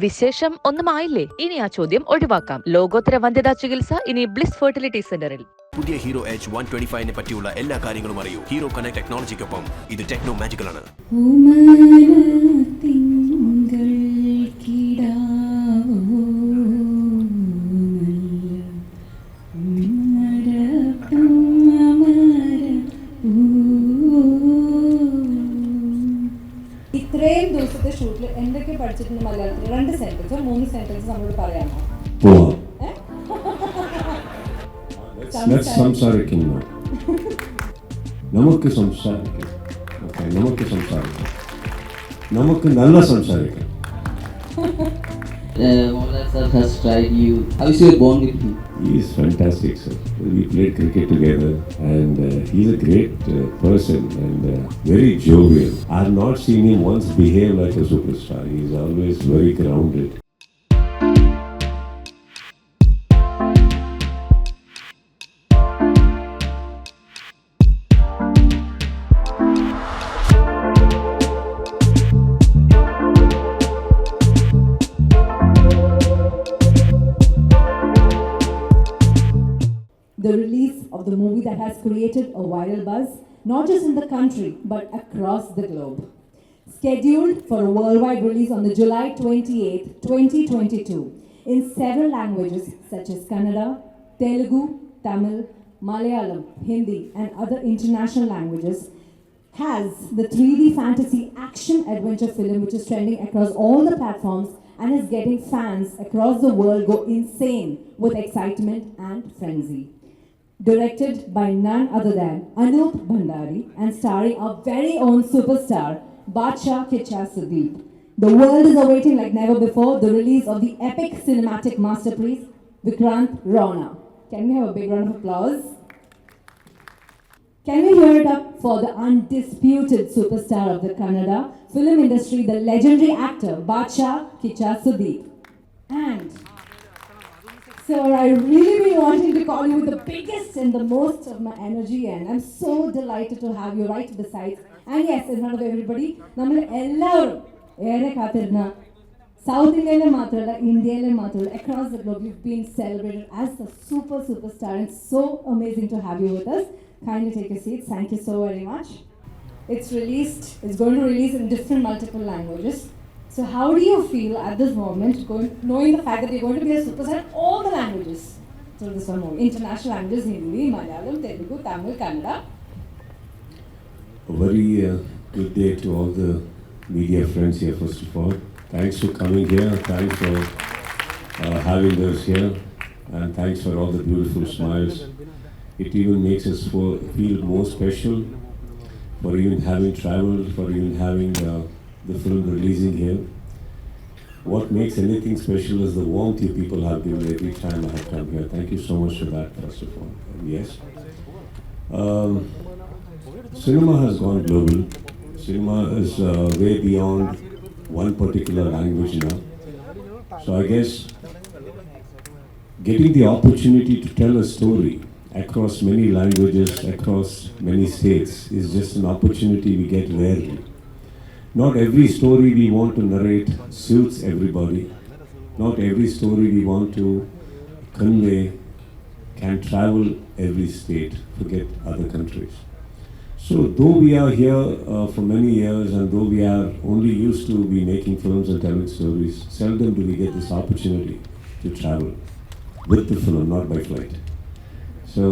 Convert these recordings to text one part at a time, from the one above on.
വിശേഷം ഒന്നുമായില്ലേ? ഇനി ആ ചോദ്യം ഒഴിവാക്കാം. ലോകോത്തര വന്ധ്യതാ ചികിത്സ ഇനി ബ്ലിസ് ഫെർട്ടിലിറ്റി സെന്ററിൽ. പുതിയ ഹീറോ H125 പറ്റിയുള്ള എല്ലാ കാര്യങ്ങളും അറിയൂ. ഹീറോ കണക്ട് ടെക്നോളജിക്കൊപ്പം ഇത് ടെക്നോ മാജിക്കൽ ആണ്. ഇത്രയും ദിവസത്തെ ഷൂട്ടിൽ എന്തൊക്കെ പഠിച്ചിട്ടുണ്ട് മലയാളത്തിൽ? 2 സെന്റൻസോ 3 സെന്റൻസോ നമ്മളോട് പറയാമോ? സംസാരിക്കുന്നു, നമുക്ക് സംസാരിക്കാം, നമുക്ക് നല്ല സംസാരിക്കാം. Mohanlal sir has tried you. How is your bond with him? He is fantastic, sir. We played cricket together, and he's a great person and very jovial. I have not seen him once behave like a superstar. He is always very grounded. The release of the movie that has created a viral buzz, not just in the country, but across the globe. Scheduled for a worldwide release on the July 28th, 2022, in several languages such as Kannada, Telugu, Tamil, Malayalam, Hindi, and other international languages, has the 3D fantasy action adventure film which is trending across all the platforms and is getting fans across the world go insane with excitement and frenzy. Directed by none other than Anup Bhandari and starring our very own superstar, Kiccha Sudeep. The world is awaiting like never before the release of the epic cinematic masterpiece, Vikrant Rona. Can we have a big round of applause? Can we hear it up for the undisputed superstar of the Kannada film industry, the legendary actor, Kiccha Sudeep. And sir, I really been wanting to call you with the biggest and the most of my energy, and I'm so delighted to have you right beside. And yes, in front of everybody, നമ്മൾ എല്ലാവരും ഏറെ കാത്തിരുന്ന South Indian മാത്രമല്ല, ഇന്ത്യയിലെ മാത്രമല്ല, across the globe, you've been celebrated as a superstar, and so amazing to have you with us. Kindly take a seat. Thank you so very much. It's going to release in different multiple languages. So how do you feel at this moment, knowing the fact that you're going to be a superstar in all the languages? So this one movie, international languages, Hindi, Malayalam, Telugu, Tamil, Kannada. A very good day to all the media friends here, first of all. Thanks for coming here, thanks for having us here, and thanks for all the beautiful smiles. It even makes us feel more special for even having traveled, for even having the film releasing here. What makes anything special is the warmth you people have given every time I have come here. Thank you so much for that, first of all. And yes, cinema has gone global. Cinema is way beyond one particular language now. So I guess getting the opportunity to tell a story across many languages, across many states, is just an opportunity we get rarely. Not every story we want to narrate suits everybody. Not every story we want to convey can travel every state, forget other countries. So though we are here for many years, and though we are only used to be making films and telling stories, seldom do we get this opportunity to travel with the film, not by flight. So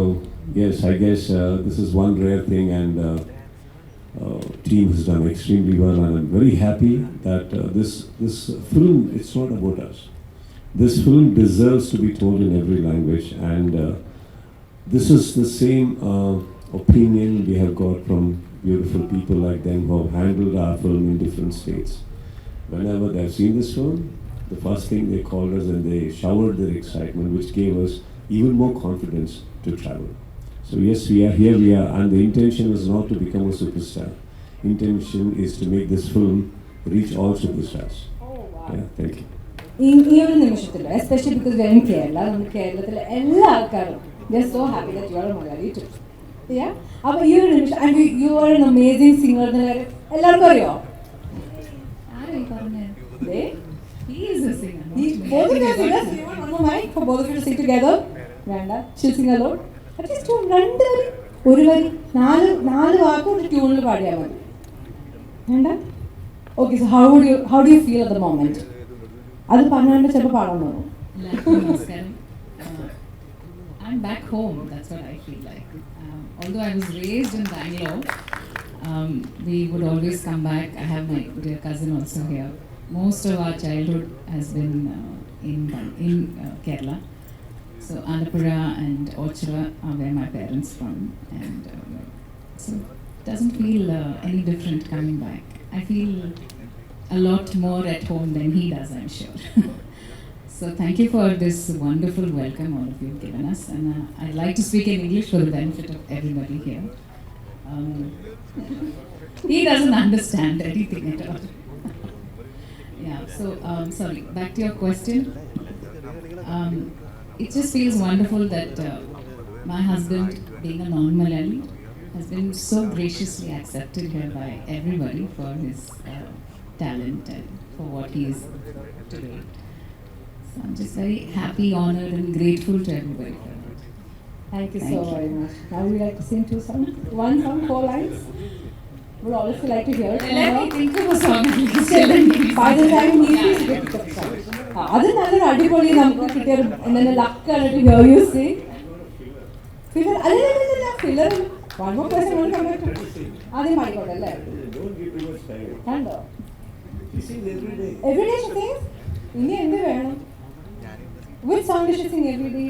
yes, I guess this is one rare thing, and team has done extremely well, and I'm very happy that this film, it's not about us. This film deserves to be told in every language, and this is the same opinion we have got from beautiful people like them who have handled our film in different states. Whenever they've seen this film, the first thing they called us and they showered their excitement, which gave us even more confidence to travel. So yes, we are here, and the intention is not to become a superstar. Intention is to make this film reach all superstars. Oh, wow. Yeah, thank you. ഈ ഒരു നിമിഷത്തിൽ, especially because we are in Kerala, നമ്മുടെ കേരളത്തിലെ എല്ലാ ആൾക്കാരും, they are so happy that you are a Malayali too. Yeah? അപ്പോൾ ഈ ഒരു നിമിഷം, and you are an amazing singer, എല്ലാവർക്കും അറിയോ? He is a singer. Both of you are singers. You want one more mic for both of you to sing together? Vanda, she'll sing alone. At least two, രണ്ട് വരി, ഒരു വരി, നാല് വാക്ക് ഒരു ട്യൂണിൽ പാടിയാൽ മതി. Vanda? Okay, so how do you feel at the moment? അത് പറഞ്ഞാണ്ട് ചിലപ്പോൾ പാടാൻ തോന്നും. I'm back home, that's what I feel like. Although I was raised in Bangalore, we would always come back. I have my dear cousin also here. Most of our childhood has been in Kerala. So Alappuzha and Ochira are where my parents from, and so it doesn't feel any different coming back. I feel a lot more at home than he does, I'm sure. So thank you for this wonderful welcome all of you have given us, and I'd like to speak in English for the benefit of everybody here. He doesn't understand anything at all. Yeah, so sorry, back to your question. It just feels wonderful that my husband, being a non-Malayali, has been so graciously accepted here by everybody for his talent and for what he is today. So I'm just very happy, honoured and grateful to everybody for that. Thank you so very much. Now we like to sing two songs. One song, 4 lines. Would all of you like to hear it? Let me think of a song. By the time he speaks, we pick up the song. അത് നല്ലൊരു അടിപൊളി നമുക്ക് കിട്ടിയ എന്തെങ്കിലും ലക്കാണ് to hear you sing. Filler അല്ല filler. One more question will come back to. ആദ്യം പാടിക്കോട്ടെ അല്ലേ? കണ്ടോ? Every day she sings? ഇനി എന്ത് വേണം? Which song does she sing every day?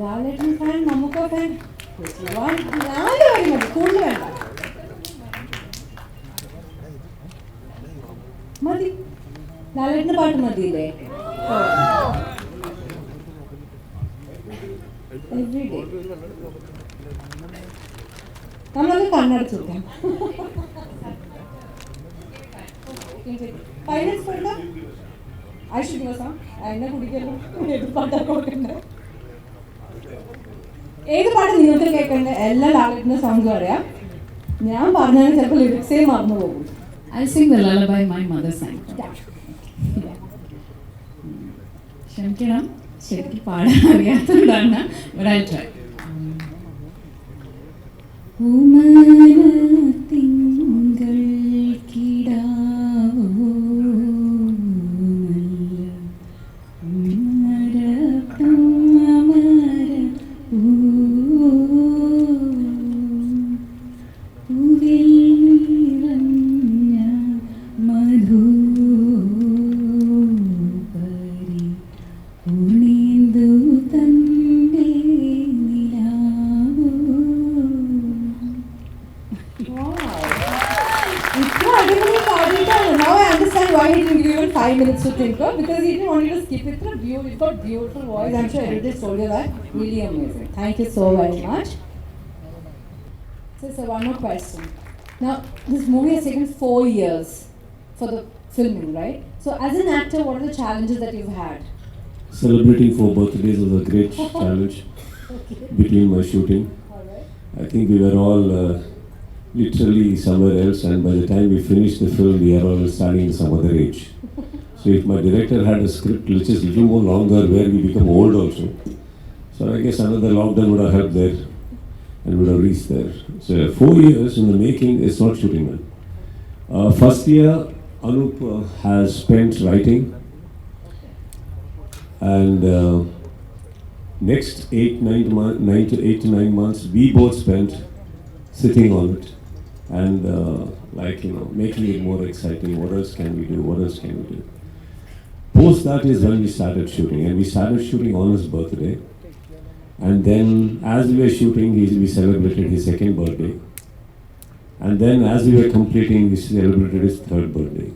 Lalettan fan, Mammukka fan. നാല് വരി മതി, കൂടുതൽ വേണ്ട. മതി. ലാലേട്ടൻ്റെ പാട്ട് മതിയില്ലേ? Every day. നമ്മളത് കണ്ണടച്ചു കൊടുക്കാം. ഫൈനൽസ് കൊടുക്കാം. I should give a song. എന്നെ കുടിക്കല്ലോ. ഏത് പാട്ടാണ് കൊടുക്കണ്ടേ? ഏത് പാട്ട് നിങ്ങൾക്ക് കേൾക്കണ്ടേ? എല്ലാ ലാലേട്ടൻ്റെ സോങ്സും അറിയാം. ഞാൻ പറഞ്ഞാൽ ചിലപ്പോൾ ലിറിക്സേ മറന്നു പോകും. I'll sing the lullaby my mother sang. ക്ഷമിക്കണം, ശരിക്കും പാടാൻ അറിയാത്തതുകൊണ്ടാണ്, but I'll try. തിങ്കൾ കിടാവോ minutes to think of, because he didn't want you to skip it. You've got beautiful voice. I'm sure everybody told you that. Really amazing. Thank you so very much. So one more question. Now, this movie has taken 4 years for the filming, right? So as an actor, what are the challenges that you've had? Celebrating 4 birthdays was a great challenge between my shooting. All right. I think we were all literally somewhere else, and by the time we finished the film, we are all starting in some other age. So if my director had a script which is a little more longer, where we become old also, so I guess another lockdown would have helped there and would have reached there. So 4 years in the making is not shooting, man. First year, Anup has spent writing, and next 8 to 9 months, we both spent sitting on it and making it more exciting. What else can we do? What else can we do? Post that is when we started shooting, and we started shooting on his birthday. And then as we were shooting, we celebrated his 2nd birthday. And then as we were completing, we celebrated his 3rd birthday.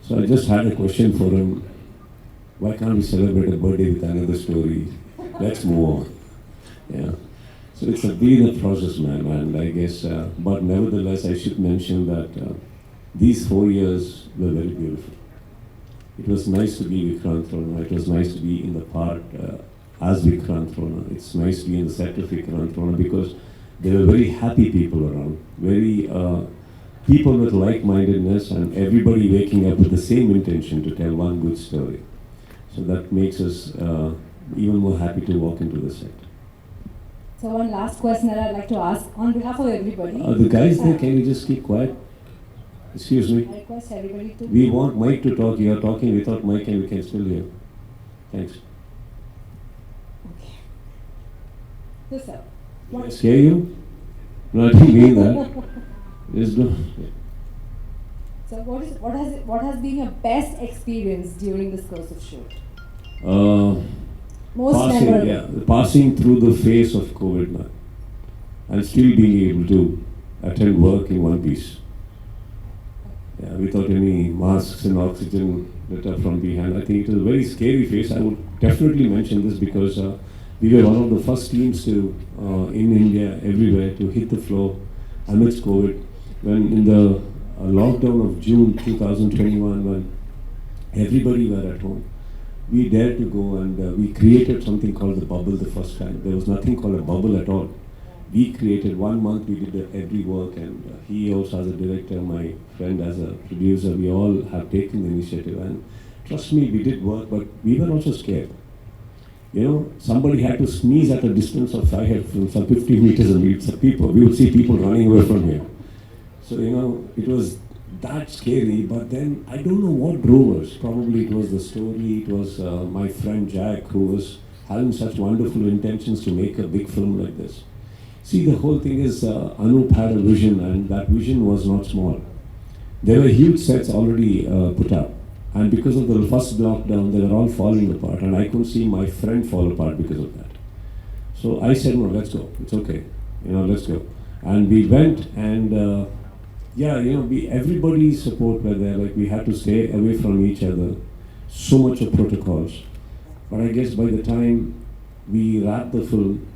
So I just had a question for him. Why can't we celebrate a birthday with another story? Let's move on. Yeah. So it's been a process, man, and I guess, but nevertheless, I should mention that these 4 years were very beautiful. It was nice to be Vikrant Rona. It was nice to be in the part as Vikrant Rona. It's nice to be in the set of Vikrant Rona because there were very happy people around, very people with like-mindedness and everybody waking up with the same intention to tell one good story. So that makes us even more happy to walk into the set. So one last question that I'd like to ask on behalf of everybody. The guys there, can you just keep quiet? Excuse me. I request everybody to... We want Mike to talk. You are talking without Mike and we can still hear. Thanks. Okay. So, sir. Did I scare you? No, I didn't mean that. Just do. So what has been your best experience during this course of shoot? Most memorable. Passing through the phase of COVID now and still being able to attend work in one piece. Yeah, without any masks and oxygen let up from behind. I think it was a very scary phase. I would definitely mention this because we were one of the first teams to, in India, everywhere, to hit the floor amidst COVID. When in the lockdown of June 2021, when everybody were at home, we dared to go and we created something called the bubble the first time. There was nothing called a bubble at all. We created 1 month, we did every work, and he also as a director, my friend as a producer, we all have taken the initiative. And trust me, we did work, but we were also scared. You know, somebody had to sneeze at a distance of some 50 meters and we would see people running away from here. So, you know, it was that scary, but then I don't know what drove us. Probably it was the story, it was my friend Jack who was having such wonderful intentions to make a big film like this. See, the whole thing is Anup had a vision, and that vision was not small. There were huge sets already put up, and because of the first lockdown, they were all falling apart, and I couldn't see my friend fall apart because of that. So I said, no, let's go, it's okay, you know, let's go. And we went, and yeah, you know, everybody's support were there, like we had to stay away from each other, so much of protocols. But I guess by the time we wrapped the film,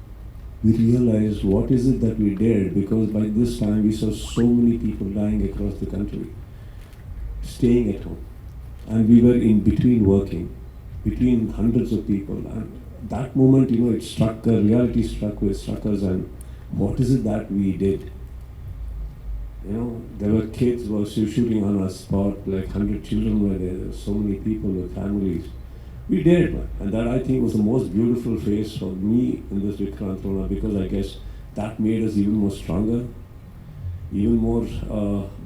we realized what is it that we did, because by this time we saw so many people dying across the country, staying at home. And we were in between working, between hundreds of people. And that moment, you know, it struck, reality struck us, and what is it that we did? You know, there were kids who were shooting on our spot, like 100 children were there were so many people with families. We did it, and that I think was the most beautiful phase for me in this Vikrant Rona, because I guess that made us even more stronger, even more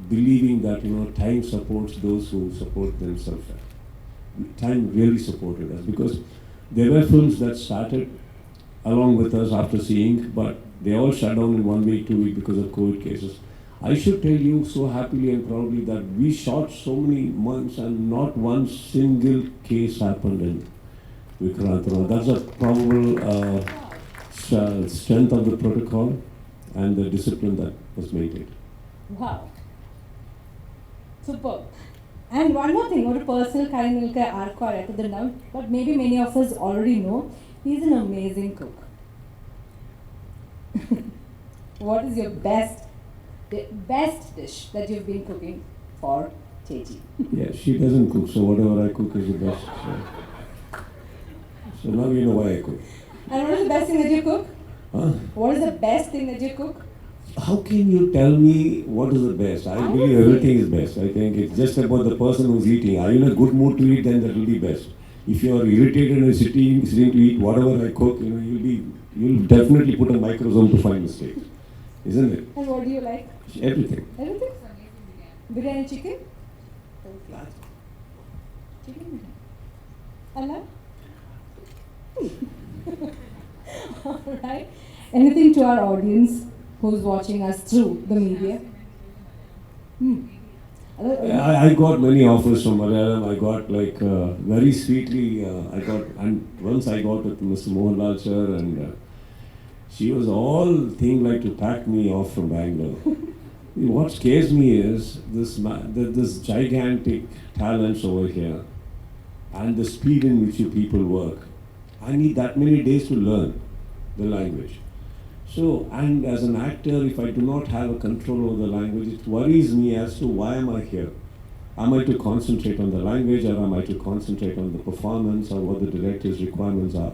believing that, you know, time supports those who support themselves. Time really supported us, because there were films that started along with us after seeing, but they all shut down in 1 week, 2 weeks because of COVID cases. I should tell you so happily and proudly that we shot so many months and not one single case happened in Vikrant Rona. That's a probable strength of the protocol and the discipline that was maintained. Wow. Super. And one more thing, one personal Karan, but maybe many of us already know, he's an amazing cook. What is your best dish that you've been cooking for Chechi? Yeah, she doesn't cook, so whatever I cook is the best. So now you know why I cook. And what is the best thing that you cook? Huh? What is the best thing that you cook? How can you tell me what is the best? I believe everything is best. I think it's just about the person who's eating. Are you in a good mood to eat, then that will be best. If you are irritated and sitting to eat whatever I cook, you know, you'll definitely put a microsome to find mistakes. Isn't it? And what do you like? Everything. Everything? Biryani chicken? Okay. Chicken biryani. Allah? Alright. Anything to our audience who's watching us through the media? I got many offers from Malayalam. I got like very sweetly, once I got with Mr. Mohanlal sir, and she was all thing like to pack me off from Bangalore. What scares me is this gigantic talents over here and the speed in which you people work. I need that many days to learn the language. So, and as an actor, if I do not have a control over the language, it worries me as to why am I here? Am I to concentrate on the language, or am I to concentrate on the performance, or what the director's requirements are?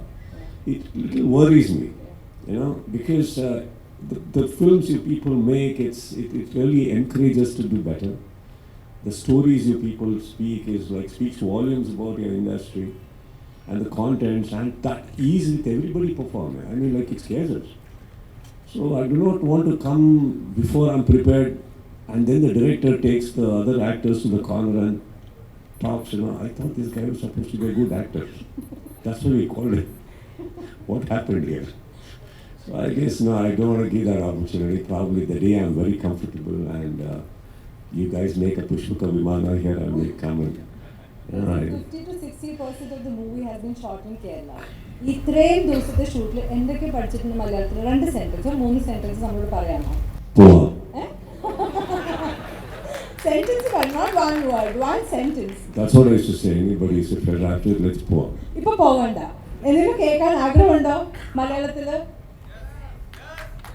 It worries me, you know, because the films you people make, it really encourages us to do better. The stories you people speak speaks volumes about your industry and the contents, and that ease with everybody performing. I mean, like, it scares us. So I do not want to come before I'm prepared, and then the director takes the other actors to the corner and talks. I thought this guy was supposed to be a good actor. That's what we called it. What happened here? So I guess, no, I don't want to give that opportunity. Probably the day I'm very comfortable and you guys make a Pushpaka Vimana here, I will come and... 50 to 60% of the movie has been shot in Kerala. ഇത്രയും ദിവസത്തെ ഷൂട്ടിൽ എന്തൊക്കെ പഠിച്ചിട്ടുണ്ട് മലയാളത്തിൽ? 2 സെന്റൻസോ 3 sentence നമ്മളോട് പറയാമോ? Sentence, but not one word, one sentence. That's what I used to say. Anybody used to say, after let's go. ഇപ്പോൾ പോകണ്ട. എന്തെങ്കിലും കേൾക്കാൻ ആഗ്രഹമുണ്ടോ മലയാളത്തിൽ?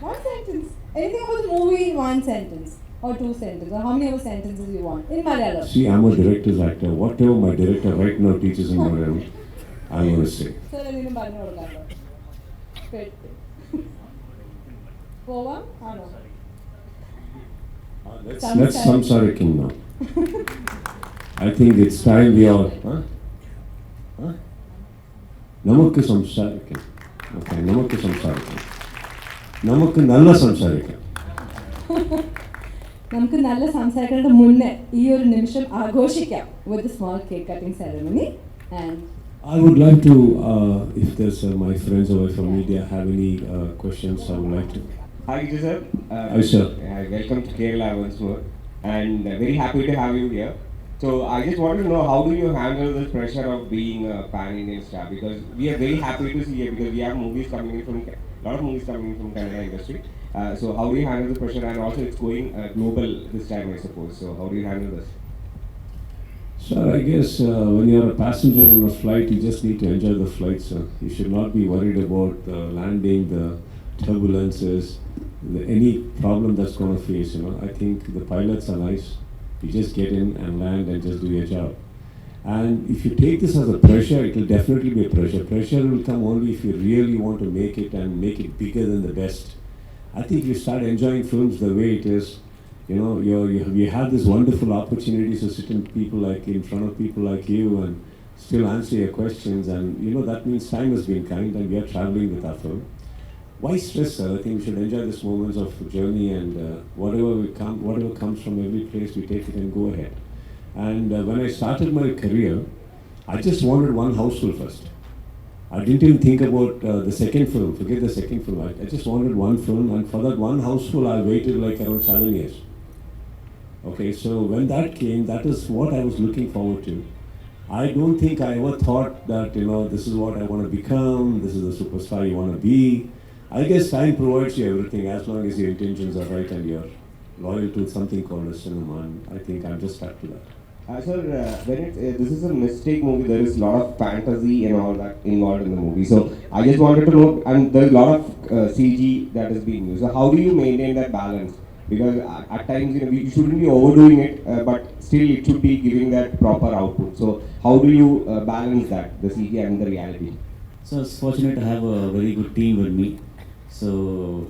One sentence. Anything about the movie in one sentence or 2 sentences, or how many other sentences you want in Malayalam? See, I'm a director's actor. Whatever my director right now teaches in Malayalam, I'm going to say. So, let's പറഞ്ഞു കൊടുക്കാമോ? പോവാം ആണോ? Let's Samsariking now. I think it's time we all... Namakku Samsariking. Okay, Namakku Samsariking. Namakku Nalla Samsariking. നമുക്ക് നല്ല സംസാരിക്കേണ്ട മുന്നേ ഈ ഒരു നിമിഷം ആഘോഷിക്കാം with the small cake cutting ceremony. And I would like to, if there's my friends over from media have any questions, I would like to. Hi, Kichcha sir. Hi, sir. Welcome to Kerala once more, and very happy to have you here. So I just wanted to know, how do you handle the pressure of being a pan-Indian star? Because we are very happy to see you, because we have movies coming in from lot of movies coming in from Kannada industry. So how do you handle the pressure? And also it's going global this time, I suppose. So how do you handle this? Sir, I guess when you're a passenger on a flight, you just need to enjoy the flight, sir. You should not be worried about landing, the turbulences, any problem that's going to face. I think the pilots are nice. You just get in and land and just do your job. And if you take this as a pressure, it will definitely be a pressure. Pressure will come only if you really want to make it and make it bigger than the best. I think you start enjoying films the way it is. You have this wonderful opportunity to sit in front of people like you and still answer your questions, and that means time has been kind and we are traveling with our film. Why stress, sir? I think we should enjoy these moments of journey, and whatever comes from every place, we take it and go ahead. And when I started my career, I just wanted one houseful first. I didn't even think about the second film. Forget the second film. I just wanted one film, and for that one houseful, I waited like around 7 years. Okay, so when that came, that is what I was looking forward to. I don't think I ever thought that, this is what I want to become, this is the superstar you want to be. I guess time provides you everything as long as your intentions are right and you're loyal to something called a cinema, and I think I'm just stuck to that. Sir, when this is a mistake movie, there is a lot of fantasy and all that involved in the movie. So I just wanted to know, and there is a lot of CG that is being used. So how do you maintain that balance? Because at times, we shouldn't be overdoing it, but still it should be giving that proper output. So how do you balance that, the CG and the reality? So I was fortunate to have a very good team with me. So,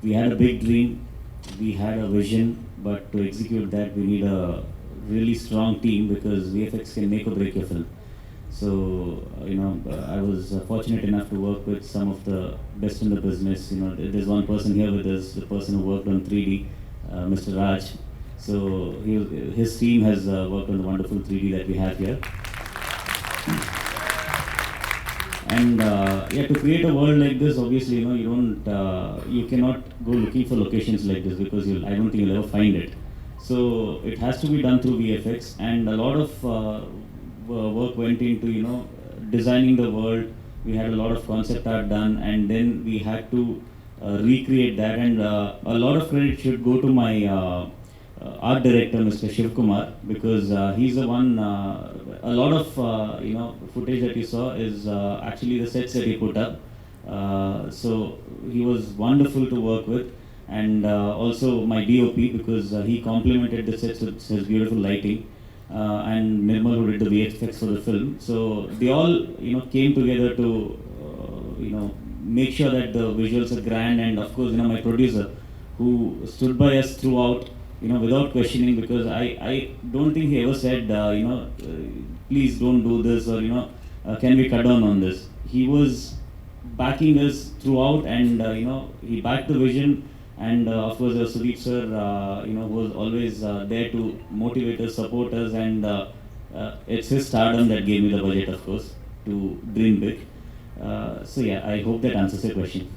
we had a big dream, we had a vision, but to execute that we need a really strong team, because VFX can make or break your film. So, I was fortunate enough to work with some of the best in the business. There's one person here with us, the person who worked on 3D, Mr. Raj. So, his team has worked on the wonderful 3D that we have here. And to create a world like this, obviously, you cannot go looking for locations like this, because I don't think you'll ever find it. So it has to be done through VFX, and a lot of work went into designing the world. We had a lot of concept art done, and then we had to recreate that. And a lot of credit should go to my art director, Mr. Shiv Kumar, because he's the one. A lot of footage that you saw is actually the sets that he put up. So he was wonderful to work with, and also my DOP, because he complemented the sets with his beautiful lighting, and Nirmal, who did the VFX for the film. So they all came together to make sure that the visuals are grand, and of course, my producer who stood by us throughout, without questioning, because I don't think he ever said, please don't do this, or, can we cut down on this. He was backing us throughout, and, he backed the vision, and of course, Sudeep sir, who was always there to motivate us, support us, and it's his stardom that gave me the budget, of course, to dream big. So yeah, I hope that answers your question.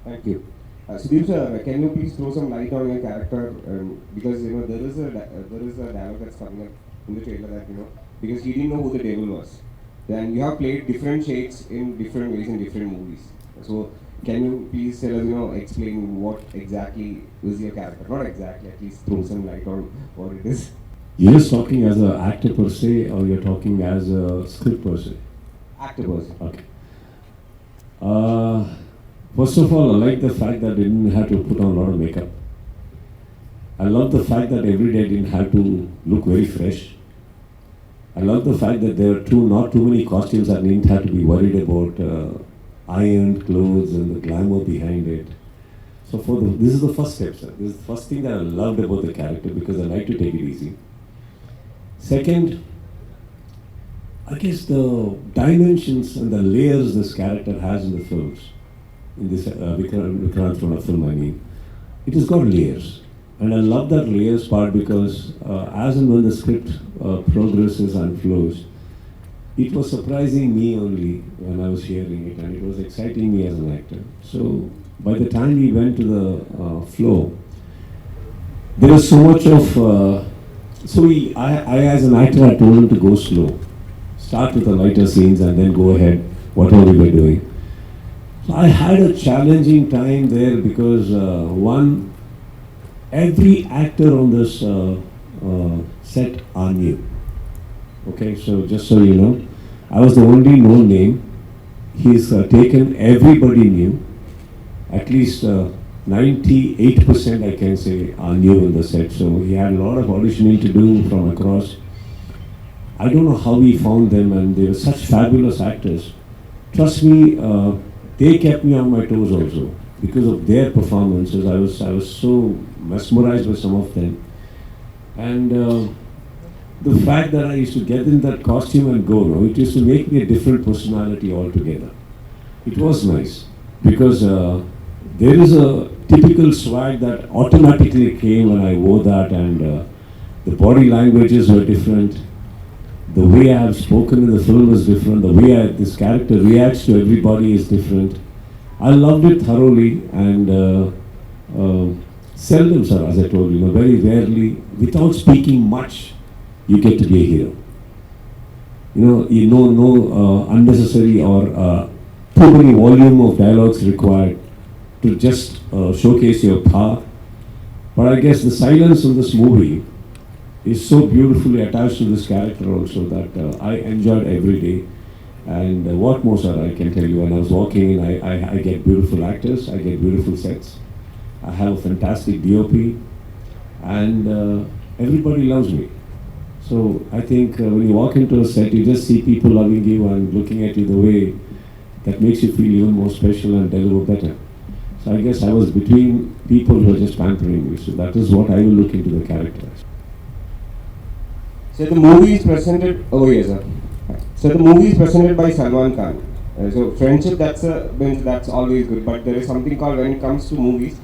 Thank you. Sudeep sir, can you please throw some light on your character? Because there is a dialogue that's coming up in the trailer that because he didn't know who the devil was. Then you have played different shades in different ways in different movies. So can you please tell us, explain what exactly is your character? Not exactly, at least throw some light on what it is. You're just talking as an actor per se, or you're talking as a script per se? Actor person. Okay. First of all, I like the fact that I didn't have to put on a lot of makeup. I love the fact that every day I didn't have to look very fresh. I love the fact that there are not too many costumes I didn't have to be worried about ironed clothes and the glamour behind it. So this is the first step, sir. This is the first thing that I loved about the character, because I like to take it easy. Second, I guess the dimensions and the layers this character has in the films, in this Vikrant Rona film, I mean, it has got layers. And I love that layers part, because as and when the script progresses and flows, it was surprising me only when I was hearing it, and it was exciting me as an actor. So by the time we went to the flow, there was so much of, I as an actor, I told him to go slow. Start with the lighter scenes and then go ahead, whatever we were doing. So I had a challenging time there, because every actor on this set are new. Okay, so just so you know, I was the only known name. He's taken everybody new. At least 98% I can say are new in the set. So he had a lot of auditioning to do from across. I don't know how he found them, and they were such fabulous actors. Trust me, they kept me on my toes also. Because of their performances, I was so mesmerized by some of them. And the fact that I used to get in that costume and go, it used to make me a different personality altogether. It was nice, because there is a typical swag that automatically came when I wore that, and the body languages were different. The way I have spoken in the film is different. The way this character reacts to everybody is different. I loved it thoroughly, and seldom, sir, as I told you, very rarely, without speaking much, you get to be a hero. No unnecessary or too many volume of dialogues required to just showcase your power. But I guess the silence of this movie is so beautifully attached to this character also that I enjoyed every day. And what more, sir, I can tell you, when I was walking in, I get beautiful actors, I get beautiful sets, I have a fantastic DOP, and everybody loves me. So I think when you walk into a set, you just see people loving you and looking at you the way that makes you feel even more special and deliver better. So I guess I was between people who are just pampering me, so that is what I will look into the character. So the movie is presented, So the movie is presented by Salman Khan. So friendship, that's always good. But there is something called, when it comes to movies,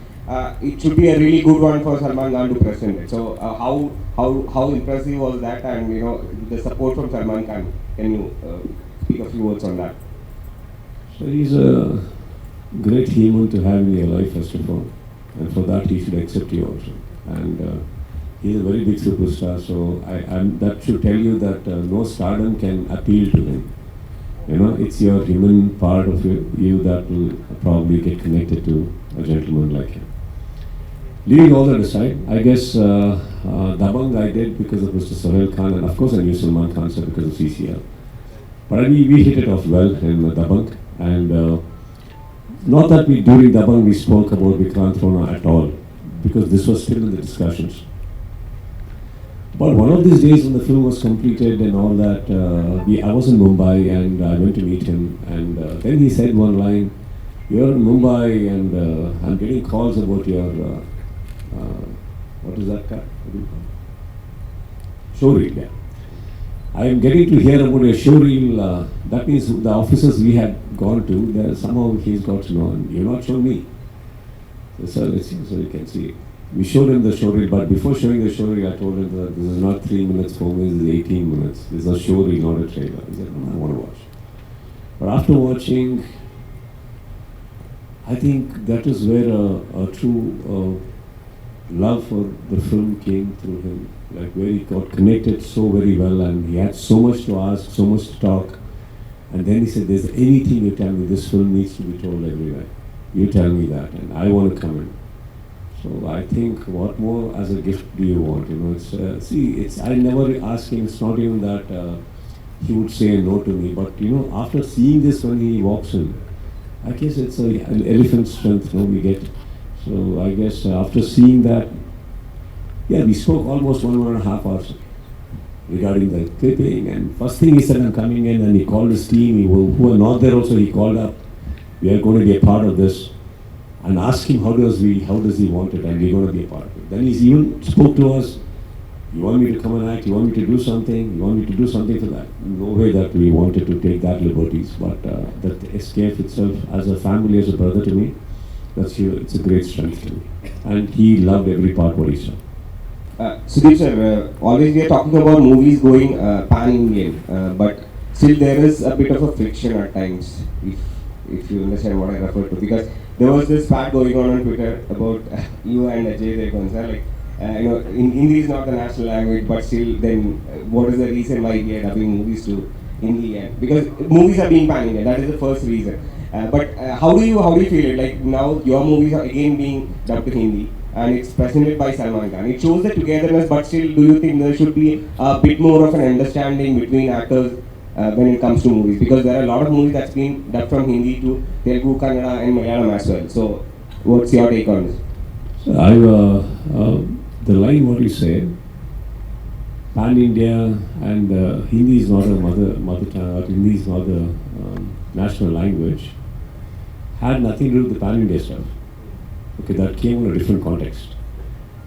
it should be a really good one for Salman Khan to present it. So how impressive was that, and the support from Salman Khan? Can you speak a few words on that? So he's a great human to have in your life, first of all, and for that he should accept you also. And he's a very big superstar, so that should tell you that no stardom can appeal to him. It's your human part of you that will probably get connected to a gentleman like him. Leaving all that aside, I guess Dabang I did because of Mr. Sohail Khan, and of course I knew Salman Khan sir because of CCL. But we hit it off well in Dabang, and not that during Dabang we spoke about Vikrant Rona at all, because this was still in the discussions. But one of these days when the film was completed and all that, I was in Mumbai and I went to meet him, and then he said one line, you're in Mumbai and I'm getting calls about your, what is that car? What do you call it? Showreel, yeah. I am getting to hear about a showreel. That means the offices we had gone to, there somehow he's got to know, and you've not shown me. So let's see, so you can see. We showed him the showreel, but before showing the showreel, I told him that this is not 3 minutes, 4 minutes, this is 18 minutes. This is a showreel, not a trailer. He said, no, I want to watch. But after watching, I think that is where a true love for the film came through him. Like where he got connected so very well, and he had so much to ask, so much to talk. And then he said, there's anything you tell me, this film needs to be told everywhere. You tell me that, and I want to come in. So I think, what more as a gift do you want? You know, it's I never ask him. It's not even that he would say no to me. But you know, after seeing this when he walks in, I guess it's an elephant strength. You know, we get. So I guess after seeing that, yeah, we spoke almost 1.5 hours regarding the clipping. And first thing he said, I'm coming in, and he called his team who were not there. Also, he called up. We are going to be a part of this. And asked him how does he want it, and we're going to be a part of it. Then he even spoke to us. You want me to come and act? You want me to do something? You want me to do something for that? No way that we wanted to take that liberties, but that SKF itself, as a family, as a brother to me, it's a great strength to me. And he loved every part what he saw. Sudeep sir, always we are talking about movies going pan-Indian, but still there is a bit of a friction at times, if you understand what I refer to, because there was this spat going on Twitter about you and Ajay Devgan, sir. Like, you know, Hindi is not the national language, but still, then what is the reason why we are dubbing movies to Hindi? And because movies are being pan-Indian, that is the first reason. But how do you feel it? Like now, your movies are again being dubbed to Hindi, and it's presented by Salman Khan. It shows the togetherness, but still, do you think there should be a bit more of an understanding between actors when it comes to movies? Because there are a lot of movies that's been dubbed from Hindi to Telugu, Kannada and Malayalam as well. So what's your take on this? So the line what you said, pan-India and Hindi is not a mother tongue, Hindi is not the national language, had nothing to do with the pan-India stuff. Okay, that came in a different context.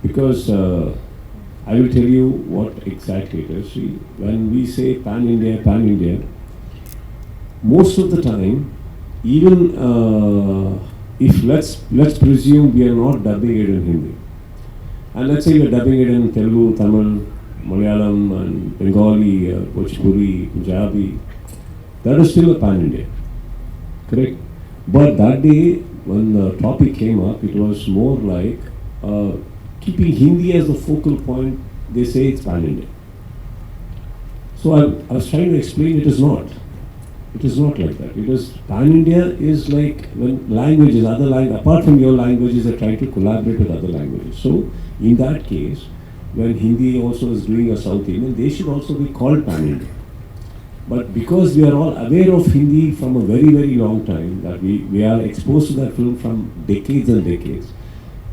Because I will tell you what exactly it is. See, when we say pan-India, most of the time, even if let's presume we are not dubbing it in Hindi, and let's say we are dubbing it in Telugu, Tamil, Malayalam, and Bengali, Bhojpuri, Punjabi, that is still a pan-India, correct? But that day, when the topic came up, it was more like keeping Hindi as the focal point. They say it's pan-India. So I was trying to explain it is not. It is not like that. It is pan-India is like when languages, other languages, apart from your languages, are trying to collaborate with other languages. So in that case, when Hindi also is doing a South Indian, they should also be called pan-India. But because we are all aware of Hindi from a very, very long time, that we are exposed to that film from decades and decades,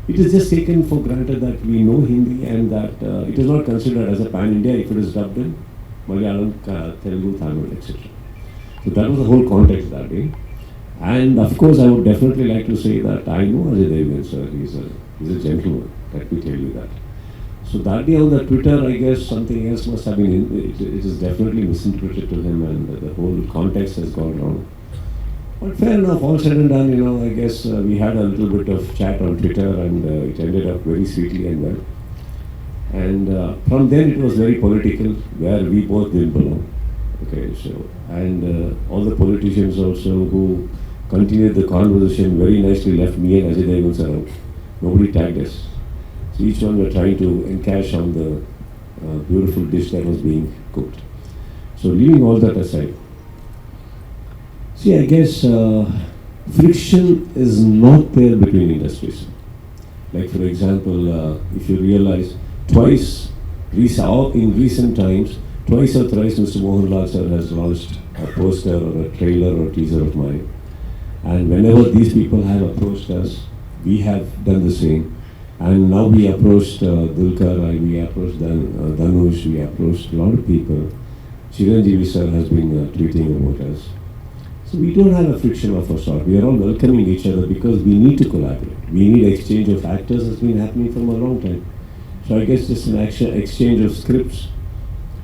it is just taken for granted that we know Hindi and that it is not considered as a pan-India if it is dubbed in Malayalam, Telugu, Tamil, etc. So that was the whole context that day. And of course, I would definitely like to say that I know Ajay Devgan, sir. He's a gentleman. Let me tell you that. So that day on the Twitter, I guess something else must have been, it is definitely misinterpreted to him, and the whole context has gone wrong. But fair enough, all said and done, you know, I guess we had a little bit of chat on Twitter, and it ended up very sweetly and well. And from then it was very political, where we both didn't belong. Okay, so, and all the politicians also who continued the conversation very nicely left me and Ajay Devgan sir out. Nobody tagged us. So each one were trying to encash on the beautiful dish that was being cooked. So leaving all that aside, see, I guess friction is not there between industries. Like for example, if you realize twice, in recent times, twice or thrice Mr. Mohanlal sir has launched a poster or a trailer or teaser of mine. And whenever these people have approached us, we have done the same. And now we approached Dulkar, we approached Dhanush, we approached a lot of people. Chiranjeevi sir has been tweeting about us. So we don't have a friction of a sort. We are all welcoming each other because we need to collaborate. We need exchange of actors has been happening from a long time. So I guess just an exchange of scripts,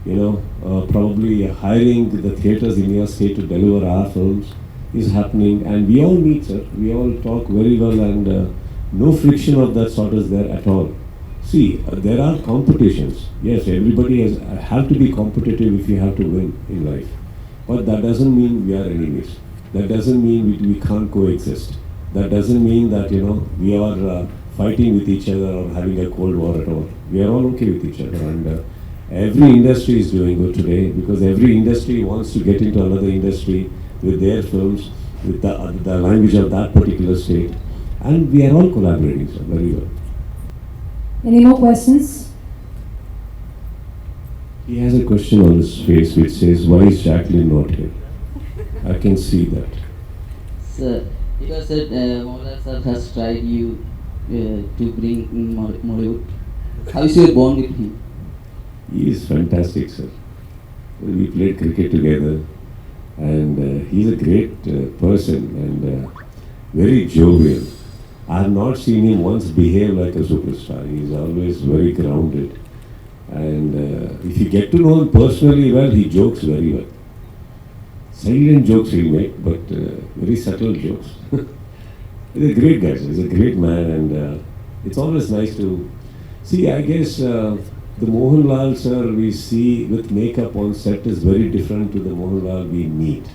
probably hiring the theatres in your state to deliver our films is happening, and we all meet, sir. We all talk very well, and no friction of that sort is there at all. See, there are competitions. Yes, everybody have to be competitive if you have to win in life. But that doesn't mean we are enemies. That doesn't mean we can't coexist. That doesn't mean that, we are fighting with each other or having a cold war at all. We are all okay with each other, and every industry is doing good today because every industry wants to get into another industry with their films, with the language of that particular state. And we are all collaborating, sir, very well. Any more questions? He has a question on his face which says, why is Jacqueline not here? I can see that. Sir, because Mohanlal sir has tried you to bring in Mollywood. How is your bond with him? He is fantastic, sir. We played cricket together, and he's a great person and very jovial. I have not seen him once behave like a superstar. He's always very grounded. And if you get to know him personally well, he jokes very well. Silent jokes he'll make, but very subtle jokes. He's a great guy, sir. He's a great man, and it's always nice to see. I guess the Mohanlal sir we see with makeup on set is very different to the Mohanlal we meet.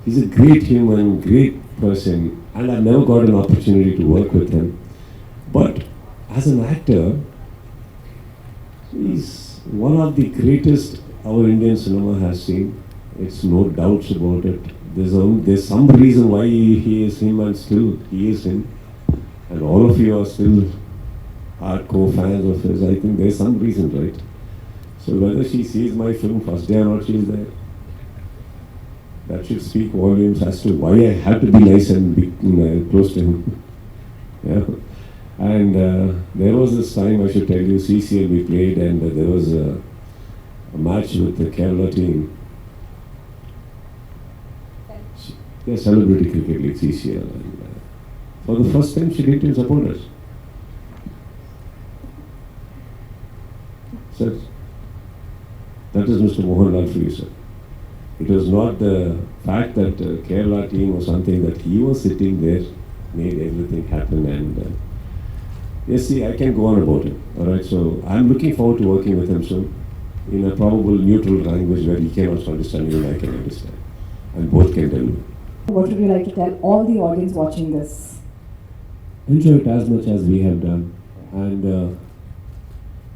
He's a great human, great person, and I've never got an opportunity to work with him. But as an actor, he's one of the greatest our Indian cinema has seen. It's no doubts about it. There's some reason why he is him and still he is him. And all of you are still hardcore fans of his. I think there's some reason, right? So whether she sees my film first day or not, she's there. That should speak volumes as to why I have to be nice and be close to him. Yeah. And there was this time, I should tell you, CCL we played, and there was a match with the Kerala team. Yeah, Celebrity Cricket League, CCL. And for the first time, she didn't support us. Sir, that is Mr. Mohanlal for you, sir. It was not the fact that Kerala team or something that he was sitting there made everything happen, and yes, see, I can go on about it. All right, so I'm looking forward to working with him soon in a probable neutral language where he can also understand me and I can understand, and both can deliver. What would you like to tell all the audience watching this? Enjoy it as much as we have done, and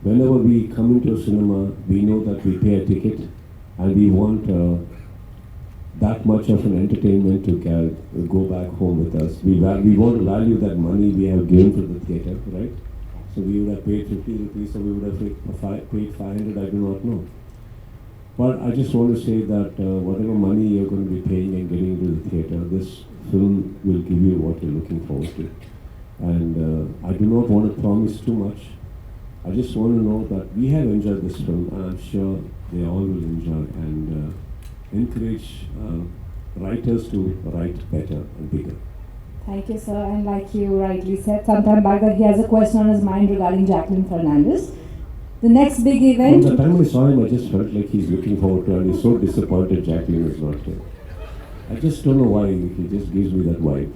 whenever we come into a cinema, we know that we pay a ticket, and we want that much of an entertainment to go back home with us. We want to value that money we have given to the theatre, right? So we would have paid 50 rupees, so we would have paid 500, I do not know. But I just want to say that whatever money you're going to be paying and getting into the theatre, this film will give you what you're looking forward to. And I do not want to promise too much. I just want to know that we have enjoyed this film, and I'm sure they all will enjoy, and encourage writers to write better and bigger. Thank you, sir. And like you rightly said sometime back that he has a question on his mind regarding Jacqueline Fernandez. The next big event. From the time I saw him, I just felt like he's looking forward to it, and he's so disappointed Jacqueline is not here. I just don't know why, he just gives me that vibe.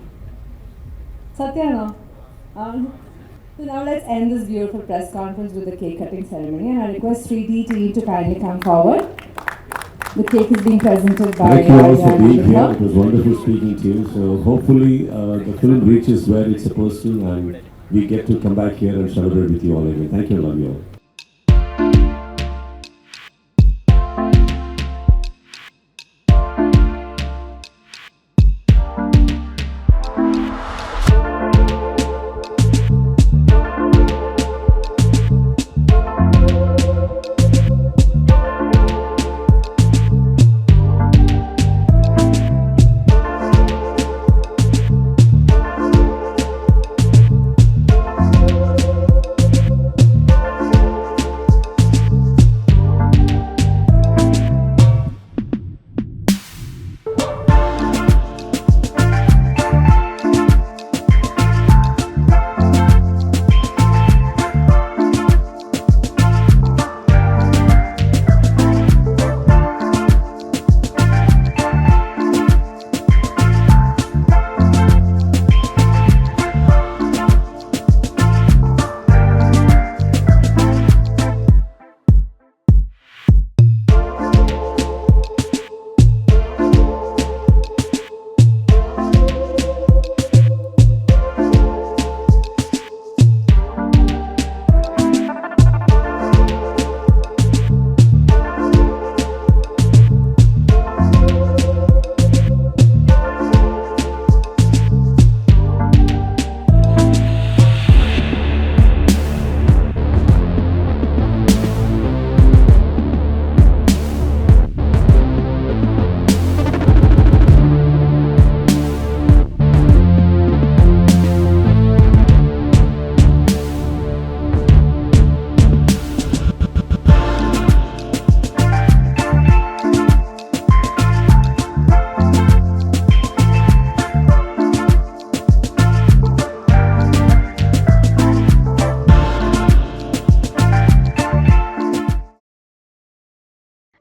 Satya, no? So now let's end this beautiful press conference with the cake cutting ceremony, and I request 3D team to kindly come forward. The cake is being presented by Thank you all for being here. It was wonderful speaking to you. So hopefully the film reaches where it's supposed to, and we get to come back here and celebrate with you all again. Thank you, love you all.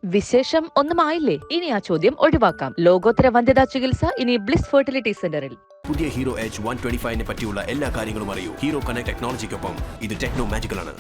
വിശേഷം ഒന്നുമായില്ലേ? ഇനി ആ ചോദ്യം ഒഴിവാക്കാം. ലോകോത്തര വന്ധ്യതാ ചികിത്സ ഇനി bliss fertility സെന്ററിൽ. പുതിയ ഹീറോ H 125 പറ്റിയുള്ള എല്ലാ കാര്യങ്ങളും അറിയൂ. ഹീറോ കണക്ട് ടെക്നോളജിക്കൊപ്പം ഇത് ടെക്നോ മാജിക്കൽ ആണ്.